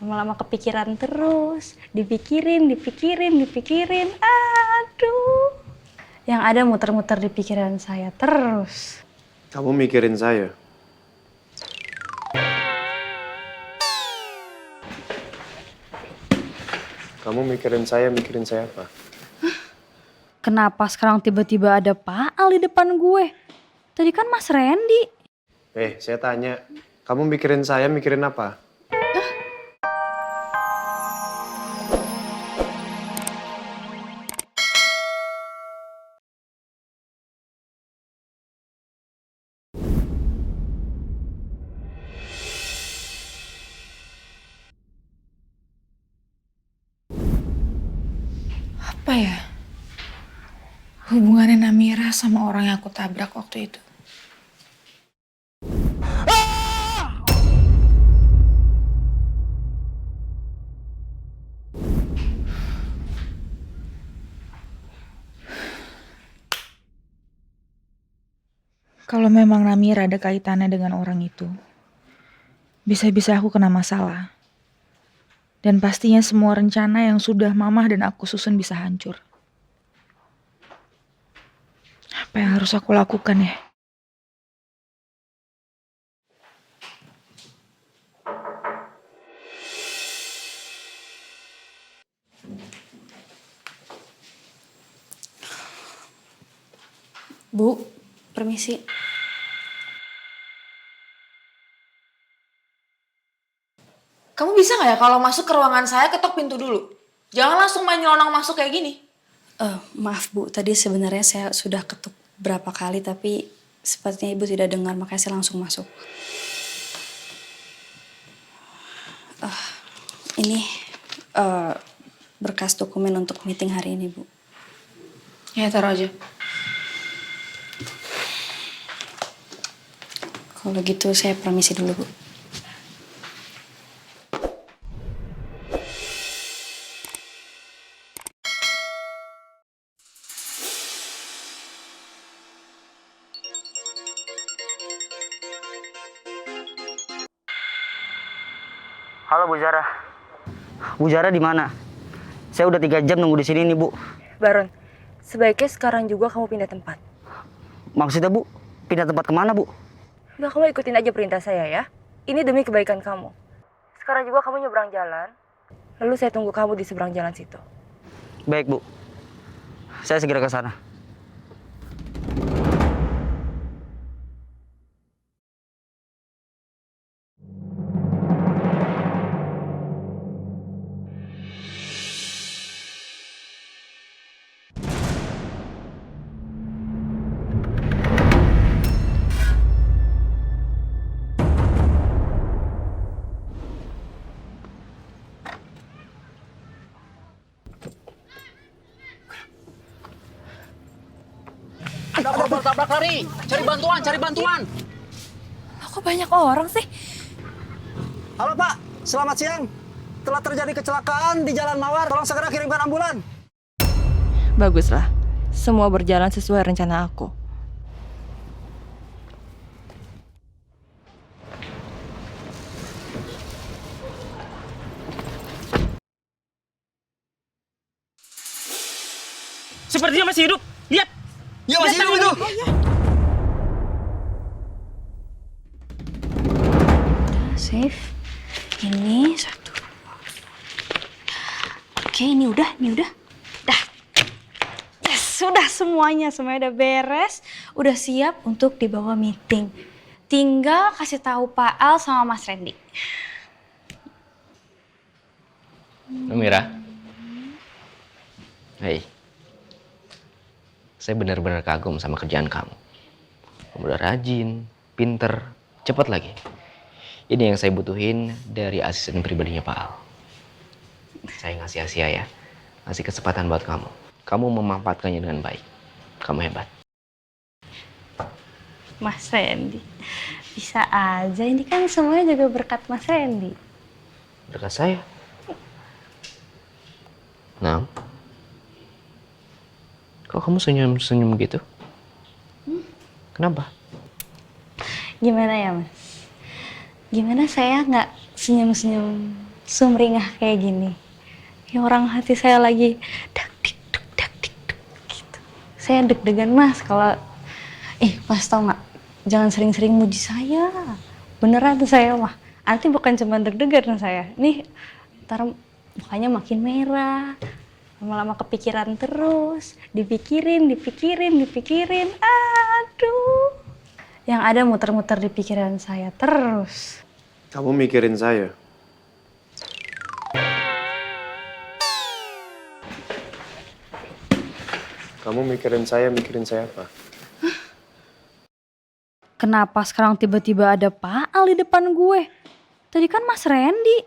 Lama-lama kepikiran terus, dipikirin. Aduh. Yang ada muter-muter di pikiran saya terus. Kamu mikirin saya? Kamu mikirin saya apa? Kenapa sekarang tiba-tiba ada Pak Al di depan gue? Tadi kan Mas Randy. Saya tanya, kamu mikirin saya mikirin apa? Apa ya? Hubungannya Namira sama orang yang aku tabrak waktu itu. Kalau memang Namira ada kaitannya dengan orang itu, bisa-bisa aku kena masalah. Dan pastinya semua rencana yang sudah Mamah dan aku susun bisa hancur. Apa yang harus aku lakukan ya? Bu, permisi. Kamu bisa nggak ya kalau masuk ke ruangan saya ketok pintu dulu? Jangan langsung main nyelonong masuk kayak gini. Maaf Bu, tadi sebenarnya saya sudah ketuk berapa kali tapi sepertinya Ibu tidak dengar, makanya saya langsung masuk. Ini berkas dokumen untuk meeting hari ini, Bu. Ya, taruh aja. Kalau gitu saya permisi dulu, Bu. Halo Bu Zara. Bu Zara di mana? Saya udah 3 jam nunggu di sini nih Bu. Baron, sebaiknya sekarang juga kamu pindah tempat. Maksudnya Bu, pindah tempat kemana Bu? Udah, kamu ikutin aja perintah saya ya. Ini demi kebaikan kamu. Sekarang juga kamu nyebrang jalan, lalu saya tunggu kamu di seberang jalan situ. Baik Bu, saya segera ke sana. Ada korban tabrak lari. Cari bantuan. Kok banyak orang sih? Halo Pak, selamat siang. Telah terjadi kecelakaan di Jalan Mawar. Tolong segera kirimkan ambulan. Baguslah, semua berjalan sesuai rencana aku. Sepertinya masih hidup. Lihat. Ya masih hidup itu. Save. Ini 1. Oke, ini udah. Dah. Yes, sudah semuanya udah beres, udah siap untuk dibawa meeting. Tinggal kasih tahu Pak Al sama Mas Randy. Namira. Hei. Saya benar-benar kagum sama kerjaan kamu. Kamu udah rajin, pinter, cepat lagi. Ini yang saya butuhin dari asisten pribadinya Pak Al. Saya ngasih Asia ya, ngasih kesempatan buat kamu. Kamu memanfaatkannya dengan baik. Kamu hebat. Mas Randy, bisa aja, ini kan semuanya juga berkat Mas Randy. Berkat saya. Nah, kok kamu senyum-senyum gitu? Kenapa? Gimana ya Mas? Gimana saya nggak senyum-senyum sumringah kayak gini. Ya orang hati saya lagi dak dik duk gitu. Saya deg-degan Mas kalau Mas tau nggak? Jangan sering-sering muji saya. Beneran tuh saya mah. Nanti bukan cuma deg-degan saya. Nih, ntar mukanya makin merah. Lama-lama kepikiran terus. Dipikirin. Aduh. Yang ada muter-muter di pikiran saya terus. Kamu mikirin saya. Kamu mikirin saya apa? Kenapa sekarang tiba-tiba ada Pak Al di depan gue? Tadi kan Mas Randy.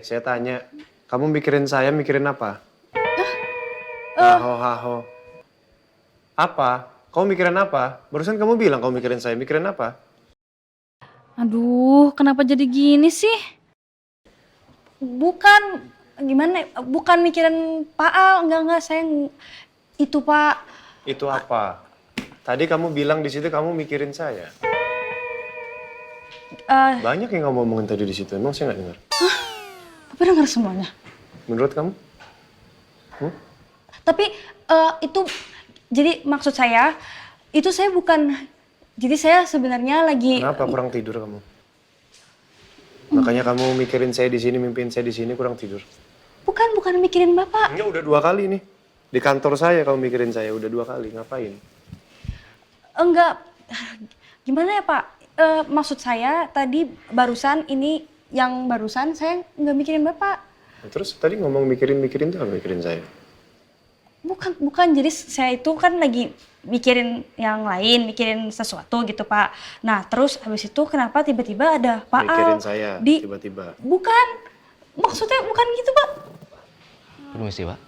Saya tanya, kamu mikirin saya mikirin apa? Haho. Apa? Kamu mikirin apa? Barusan kamu bilang kamu mikirin saya, mikirin apa? Aduh, kenapa jadi gini sih? Bukan, gimana? Bukan mikirin Pak Al, enggak, saya itu Pak. Itu apa? Tadi kamu bilang di situ kamu mikirin saya. Banyak yang kamu ngomongin tadi di situ, emang saya nggak dengar? Apa dengar semuanya? Menurut kamu? Tapi itu, jadi maksud saya, itu saya bukan, jadi saya sebenarnya lagi... Kenapa kurang tidur kamu? Makanya kamu mikirin saya di sini, mimpiin saya di sini kurang tidur. Bukan mikirin Bapak. Ini udah 2 kali nih. Di kantor saya kamu mikirin saya, udah 2 kali. Ngapain? Enggak, gimana ya Pak? Maksud saya tadi barusan ini, yang barusan saya nggak mikirin Bapak. Nah, terus tadi ngomong mikirin tuh apa mikirin saya? Bukan. Jadi saya itu kan lagi mikirin yang lain, mikirin sesuatu gitu Pak. Nah terus habis itu kenapa tiba-tiba ada Pak Al Mikirin saya tiba-tiba. Bukan, maksudnya bukan gitu Pak. Permisi, Pak.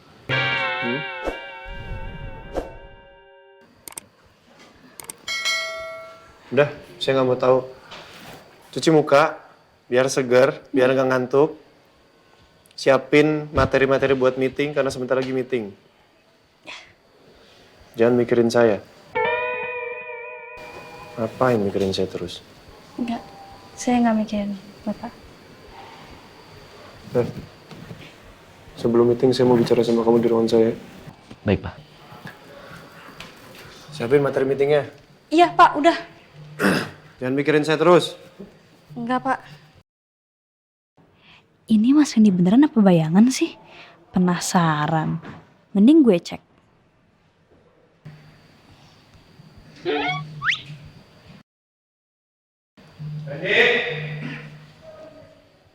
Udah, saya nggak mau tahu. Cuci muka, biar segar, biar nggak ngantuk. Siapin materi-materi buat meeting karena sebentar lagi meeting. Jangan mikirin saya. Ngapain mikirin saya terus? Enggak, saya nggak mikirin Bapak. Sebelum meeting saya mau bicara sama kamu di ruangan saya. Baik, Pak. Siapin materi meetingnya. Iya Pak, udah. Jangan mikirin saya terus. Enggak Pak. Ini Mas Randy beneran apa bayangan sih? Penasaran. Mending gue cek.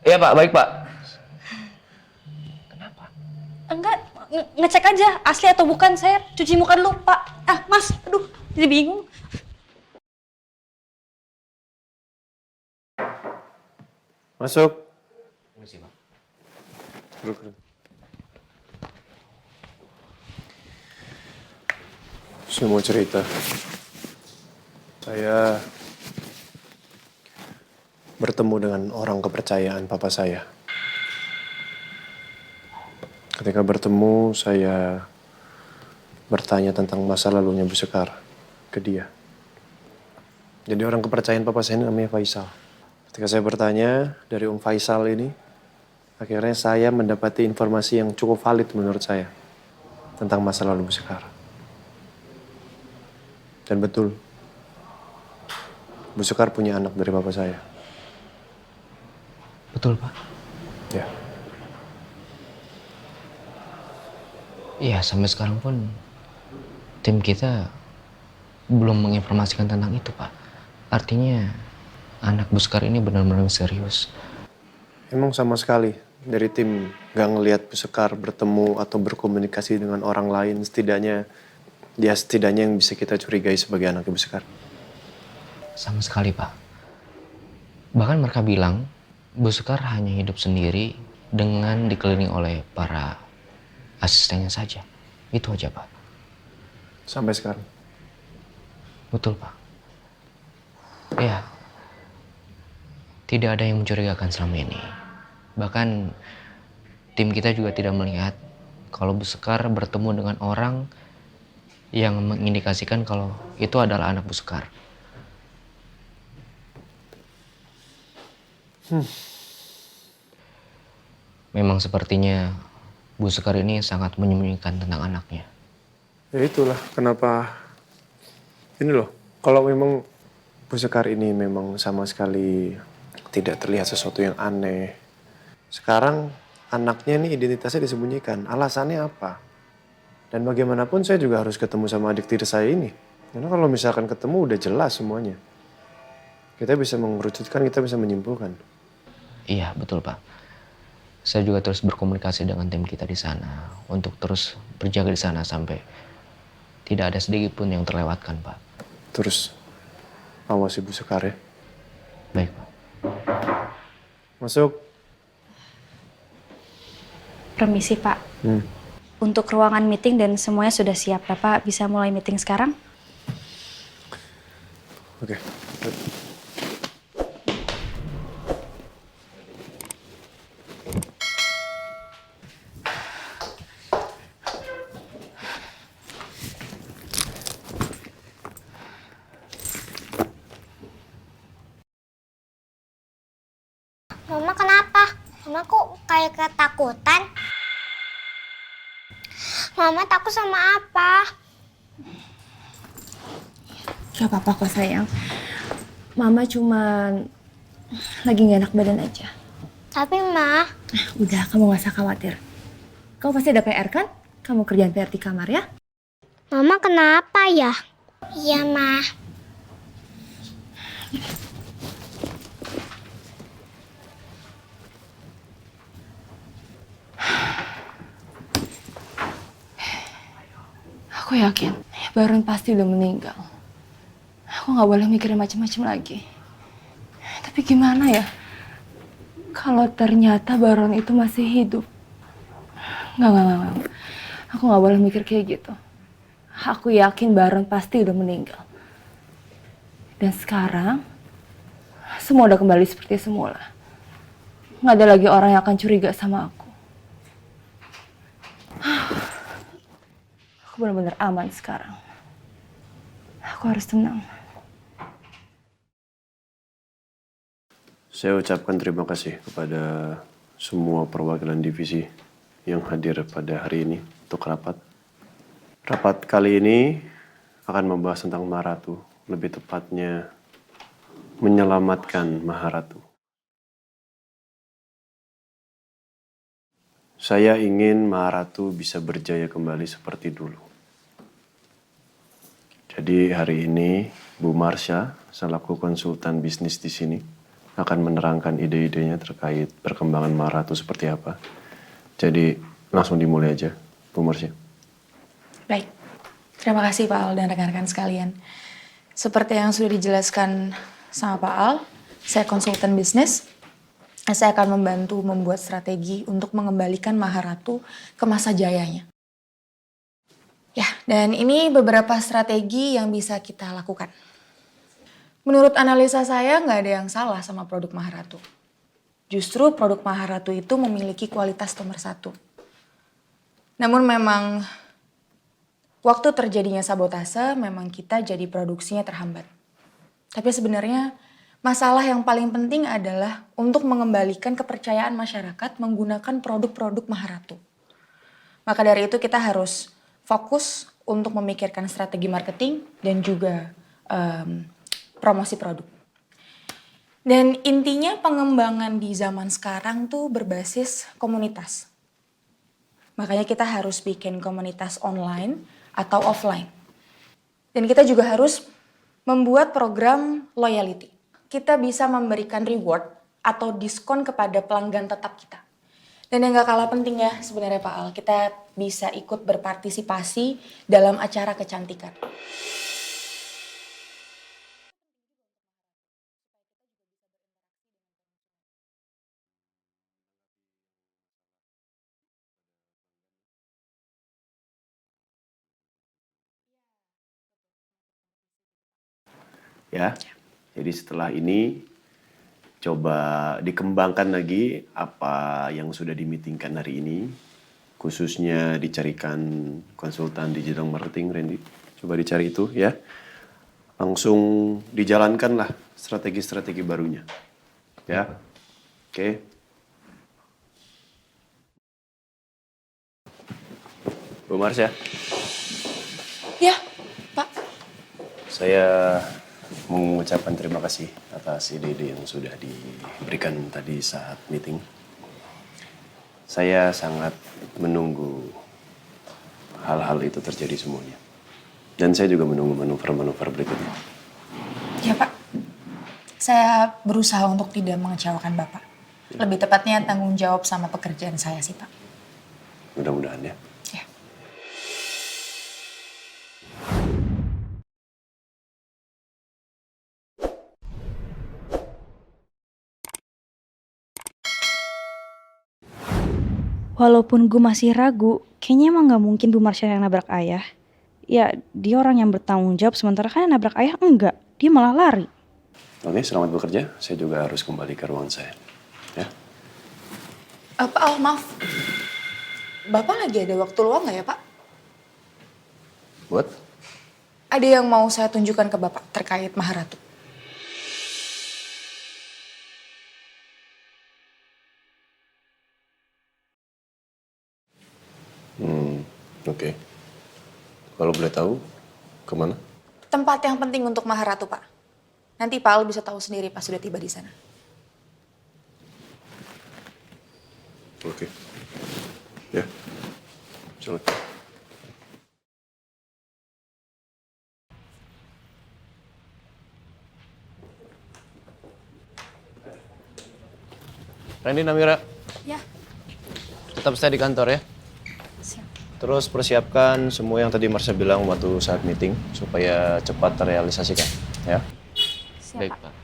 Iya, Pak. Baik, Pak. Enggak, ngecek aja asli atau bukan. Saya cuci muka dulu Pak. Mas, aduh, jadi bingung. Masuk. Permisi, Pak. Duduk. Saya mau cerita. Saya bertemu dengan orang kepercayaan papa saya. Ketika bertemu, saya bertanya tentang masa lalunya Bu Sekar ke dia. Jadi orang kepercayaan papa saya ini namanya Faisal. Ketika saya bertanya dari Om Faisal ini, akhirnya saya mendapati informasi yang cukup valid menurut saya tentang masa lalu Bu Sekar. Dan betul, Bu Sekar punya anak dari papa saya. Betul, Pak. Ya. Iya, sampai sekarang pun tim kita belum menginformasikan tentang itu, Pak. Artinya anak Bu Sekar ini benar-benar serius. Emang sama sekali dari tim gak ngelihat Bu Sekar bertemu atau berkomunikasi dengan orang lain, setidaknya yang bisa kita curigai sebagai anak Bu Sekar. Sama sekali, Pak. Bahkan mereka bilang Bu Sekar hanya hidup sendiri dengan dikelilingi oleh para asistennya saja. Itu aja, Pak. Sampai sekarang. Betul, Pak. Iya. Tidak ada yang mencurigakan selama ini. Bahkan tim kita juga tidak melihat kalau Bu Sekar bertemu dengan orang yang mengindikasikan kalau itu adalah anak Bu Sekar. Memang sepertinya Bu Sekar ini sangat menyembunyikan tentang anaknya. Ya itulah kenapa ini loh. Kalau memang Bu Sekar ini memang sama sekali tidak terlihat sesuatu yang aneh. Sekarang anaknya nih identitasnya disembunyikan. Alasannya apa? Dan bagaimanapun saya juga harus ketemu sama adik tiri saya ini. Karena kalau misalkan ketemu udah jelas semuanya. Kita bisa mengerucutkan, kita bisa menyimpulkan. Iya, betul Pak. Saya juga terus berkomunikasi dengan tim kita di sana untuk terus berjaga di sana sampai tidak ada sedikit pun yang terlewatkan, Pak. Terus awas Ibu Sekar ya. Baik, Pak. Masuk. Permisi Pak. Untuk ruangan meeting dan semuanya sudah siap. Bapak bisa mulai meeting sekarang? Oke. Mama kenapa? Mama kok kayak ketakutan? Mama takut sama apa? Gak apa-apa kok sayang. Mama cuman lagi gak enak badan aja. Tapi Ma, Udah, kamu gak usah khawatir. Kamu pasti ada PR kan? Kamu kerjaan PR di kamar ya? Mama kenapa ya? Iya Ma. Aku yakin Baron pasti udah meninggal. Aku gak boleh mikirin macam-macam lagi. Tapi gimana ya? Kalau ternyata Baron itu masih hidup. Nggak. Aku gak boleh mikir kayak gitu. Aku yakin Baron pasti udah meninggal. Dan sekarang, semua udah kembali seperti semula. Nggak ada lagi orang yang akan curiga sama aku. Aku benar-benar aman sekarang. Aku harus tenang. Saya ucapkan terima kasih kepada semua perwakilan divisi yang hadir pada hari ini untuk rapat. Rapat kali ini akan membahas tentang Maharatu, lebih tepatnya menyelamatkan Maharatu. Saya ingin Maharatu bisa berjaya kembali seperti dulu. Jadi hari ini Bu Marsha selaku konsultan bisnis di sini akan menerangkan ide-idenya terkait perkembangan Maharatu seperti apa. Jadi langsung dimulai aja, Bu Marsha. Baik, terima kasih Pak Al dan rekan-rekan sekalian. Seperti yang sudah dijelaskan sama Pak Al, saya konsultan bisnis. Saya akan membantu membuat strategi untuk mengembalikan Maharatu ke masa jayanya. Ya, dan ini beberapa strategi yang bisa kita lakukan. Menurut analisa saya, nggak ada yang salah sama produk Maharatu. Justru produk Maharatu itu memiliki kualitas nomor 1. Namun memang waktu terjadinya sabotase, memang kita jadi produksinya terhambat. Tapi sebenarnya masalah yang paling penting adalah untuk mengembalikan kepercayaan masyarakat menggunakan produk-produk Maharatu. Maka dari itu kita harus fokus untuk memikirkan strategi marketing dan juga promosi produk. Dan intinya pengembangan di zaman sekarang tuh berbasis komunitas. Makanya kita harus bikin komunitas online atau offline. Dan kita juga harus membuat program loyalty. Kita bisa memberikan reward atau diskon kepada pelanggan tetap kita. Dan yang gak kalah penting ya sebenarnya Pak Al, kita bisa ikut berpartisipasi dalam acara kecantikan. Ya, jadi setelah ini coba dikembangkan lagi apa yang sudah dimitingkan hari ini. Khususnya dicarikan konsultan digital marketing, Randy. Coba dicari itu ya. Langsung dijalankanlah strategi-strategi barunya. Ya, oke. Bu Marsha, Ya, Pak. saya mengucapkan terima kasih atas ide-ide yang sudah diberikan tadi saat meeting. Saya sangat menunggu hal-hal itu terjadi semuanya. Dan saya juga menunggu manuver-manuver berikutnya. Ya, Pak. Saya berusaha untuk tidak mengecewakan Bapak. Lebih tepatnya tanggung jawab sama pekerjaan saya sih, Pak. Mudah-mudahan ya. Ya. Walaupun gue masih ragu, kayaknya emang gak mungkin Bu Marsha yang nabrak ayah. Ya, dia orang yang bertanggung jawab, sementara kan yang nabrak ayah enggak. Dia malah lari. Oke, selamat bekerja. Saya juga harus kembali ke ruangan saya. Ya. Pak Al, maaf. Bapak lagi ada waktu luang nggak ya, Pak? Buat? Ada yang mau saya tunjukkan ke Bapak terkait Maharatu. Oke. Kalau boleh tahu, kemana? Tempat yang penting untuk Maharatu, Pak. Nanti Pak Al bisa tahu sendiri pas sudah tiba di sana. Oke. Ya. Silakan. Randy, Namira. Ya. Tetap stay di kantor ya. Siap. Terus persiapkan semua yang tadi Marsha bilang waktu saat meeting supaya cepat terrealisasikan, ya. Siap, Baik, Pak. Pak.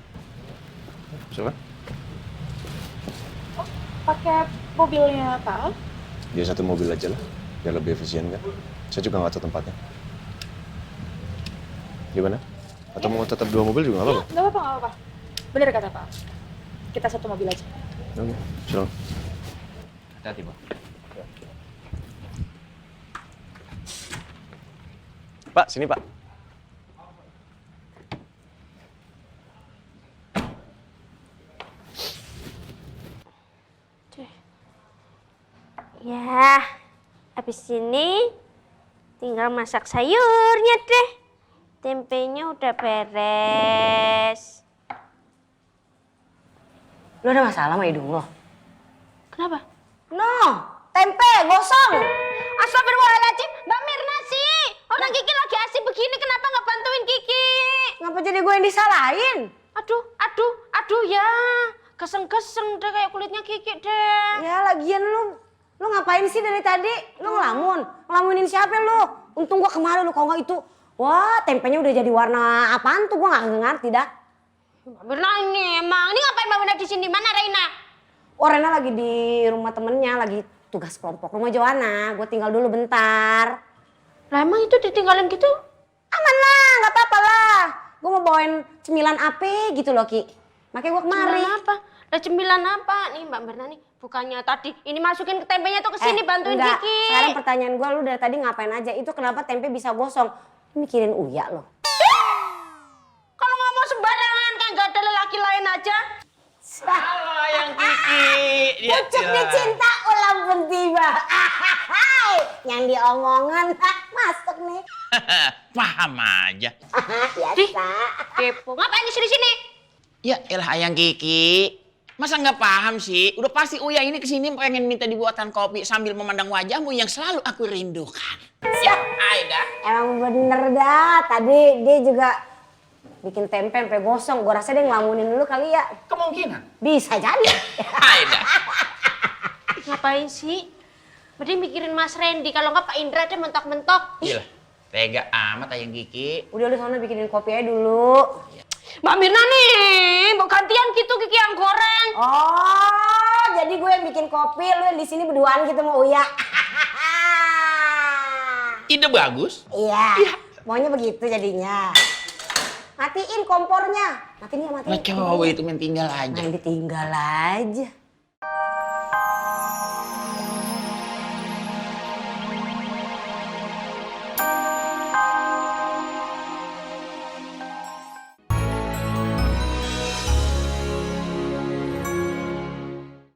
Silakan. Pakai mobilnya Pak Al? Dia satu mobil aja lah, biar lebih efisien kan. Saya juga nggak tahu tempatnya. Gimana? Atau mau tetap dua mobil juga nggak apa-apa? Nggak apa-apa, nggak apa-apa. Bener kata Pak Al. Kita satu mobil aja. Oke, silakan. Hati-hati, Pak. Pak, sini Pak. Ya, habis ini tinggal masak sayurnya deh. Tempenya udah beres. Lu ada masalah sama hidung lo? Kenapa? No, tempe gosong. Astagfirullahaladzim, Mbak Mirna sih. Orang Kiki lagi asik begini, kenapa nggak bantuin Kiki? Ngapa jadi gue yang disalahin? Aduh ya. Keseng-keseng deh kayak kulitnya Kiki deh. Ya lagian lu ngapain sih dari tadi? Lu ngelamunin siapa lu? Untung gua kemarin lu kalau nggak itu. Wah, tempenya udah jadi warna apaan tuh gua nggak ngerti dah. Mbak Mirna ini ngapain Mbak Mirna di sini? Mana Reina? Oh, Rena lagi di rumah temennya, lagi tugas kelompok rumah Joanna. Gue tinggal dulu bentar. Lah emang itu ditinggalin gitu? Aman lah, nggak apa-apa lah. Gue mau bawain cemilan apa gitu loh, Ki. Makanya gue kemari. Cemilan apa? Lah cemilan apa? Nih Mbak Mirna nih, bukannya tadi ini masukin ke tempenya tuh ke sini bantuin enggak. Kiki. Sekarang pertanyaan gue, lu dari tadi ngapain aja? Itu kenapa tempe bisa gosong? Mikirin Uya loh. Kalau ngomong sembarangan kayak nggak ada lelaki lain aja. Halo yang Kiki. Pucuk dicinta ulang pun tiba. Yang diomongan masuk nih. Paham aja. Biasa. Kepo. Ngapain di sini? Ya elah ayang Kiki. Masa nggak paham sih? Udah pasti Uya ini kesini pengen minta dibuatkan kopi sambil memandang wajahmu yang selalu aku rindukan. Ya, Aida. Emang bener dah. Tadi dia juga bikin tempe sampai gosong. Gue rasa dia ngelamunin dulu kali ya. Kemungkinan. Bisa jadi. Aida. Ngapain sih? Mending mikirin Mas Randy. Kalau nggak Pak Indra deh mentok-mentok. Gila. Tega amat ayang Kiki. Udah lu sana bikinin kopi aja dulu. Mbak Mirna nih, mau gantian gitu Kiki yang goreng. Oh, jadi gue yang bikin kopi, lu yang di sini berduaan gitu sama Uya. Ide bagus. Iya. Maunya begitu jadinya. Matiin kompornya. Matiin ya, matiin. Nah cowok itu main tinggal aja. Main ditinggal aja.